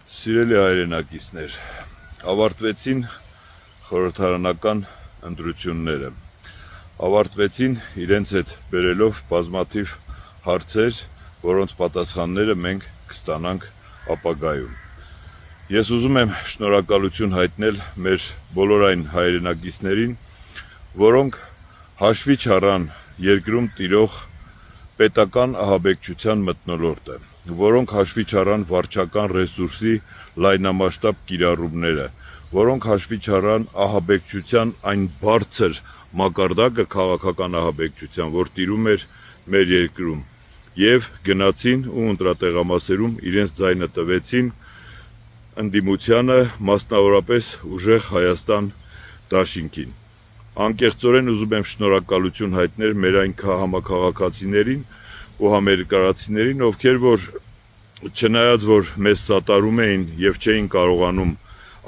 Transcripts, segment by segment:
Սիրելի հայրենակիցներ, ավարտվեցին խորհրդարանական ընտրությունները, ավարտվեցին իրենց հետ բերելով բազմաթիվ հարցեր, որոնց պատասխանները մենք կստանանք ապագայում։ Ես ուզում եմ շնորհակալություն հայտնել մեր բոլոր այն հայրենակիցներին, որոնք հաշվի չառան երկրում տիրող պետական ահաբեկչության մթնոլորտը, որոնք հաշվի չառան վարչական ռեսուրսի լայնամասշտաբ կիրառումները, որոնք հաշվի չառան ահաբեկչության այն բարձր մակարդակը քաղաքական ահաբեկչության, որ տիրում էր մեր երկրում, եւ գնացին ու ընտրատեղամասերում իրենց ձայնը տվեցին ընդդիմությանը, մասնավորապես ուժեղ Հայաստան դաշինքին։ Անկեղծորեն ուզում եմ շնորհակալություն հայտնել մեր այն համաքաղաքացիներին ու համերկրացիներին, ովքեր որ չնայած որ մեզ սատարում էին եւ չէին կարողանում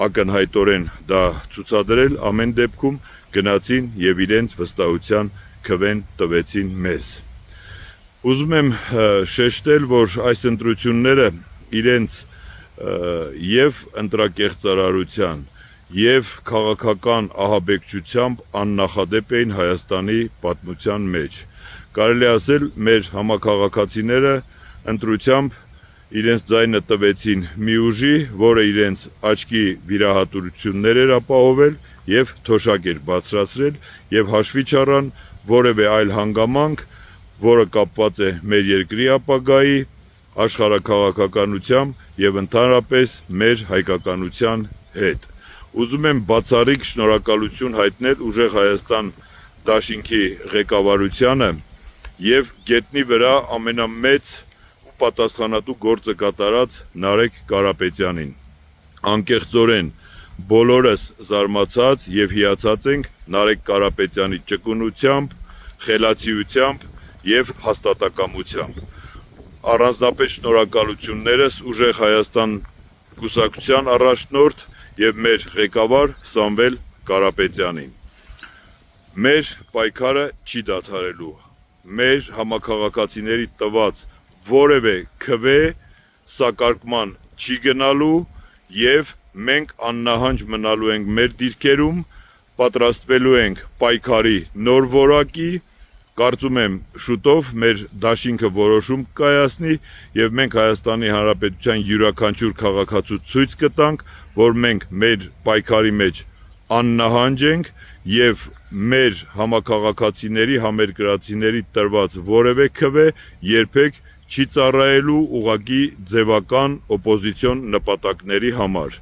ակնհայտորեն դա ցուցադրել, ամեն դեպքում գնացին եւ իրենց վստահության քվեն տվեցին մեզ։ Ուզում եմ շեշտել, որ այս ընտրությունները իրենց եւ ընտրակեղծարարության եւ քաղաքական ահաբեկչությամբ աննախադեպ էին Հայաստանի պատմության մեջ։ Կարելի ասել, մեր համաքաղաքացիները ընտրությամբ իրենց ձայնը տվեցին մի ուժի, որը իրենց աչքի վիրահատություններ էր ապահովել եւ թոշակ էր բարձրացրել եւ հաշվի չառան որևէ այլ հանգամանք, որը կապված է մեր երկրի ապագայի, աշխարհաքաղաքականությամբ եւ ընդհանրապես մեր հայկականության հետ։ Ուզում եմ բացառիկ շնորհակալություն հայտնել ուժեղ Հայաստան դաշինքի ղեկավարությանը եւ գետնի վրա ամենամեծ ու պատասխանատու գործը կատարած Նարեկ Կարապետյանին։ Անկեղծորեն բոլորս զարմացած եւ հիացած ենք Նարեկ Կարապետյանի ճկունությամբ, խելացիությամբ եւ հաստատակամությամբ։ Առանձնապես շնորհակալություններս ուժեղ Հայաստան կուսակցության առաջնորդ եւ մեր ղեկավար Սամվել Կարապետյանին։ Մեր պայքարը չի դադարելու։ Մեր համաքաղաքացիների տված որևէ քվե սակարկման չի գնալու եւ մենք աննահանջ մնալու ենք մեր դիրքերում, պատրաստվելու ենք պայքարի նոր որակի, կարծում եմ շուտով մեր դաշինքը որոշում կայացնի եւ մենք Հայաստանի Հանրապետության յուրաքանչյուր քաղաքացու ցույց կտանք, որ մենք մեր պայքարի մեջ աննահանջ ենք եւ մեր համաքաղաքացիների, համերկրացիների տրված որևէ քվե երբեք չի ծառայելու ուղղակի ձևական օպոզիցիոն նպատակների համար։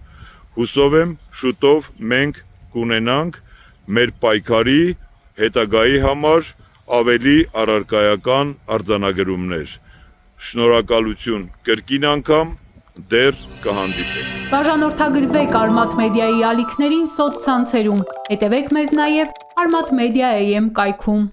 Հուսով եմ շուտով մենք կունենանք մեր պայքարի հետագայի համար ավելի առարկայական արձանագրումներ։ Շնորհակալություն կրկին անգամ, դեռ կհանդիպենք։ Բաժանորդագրվեք Արմաթ մեդիայի ալիքներին սոցցանցերում, հետևեք մեզ նաև Armat Media AM կայքում։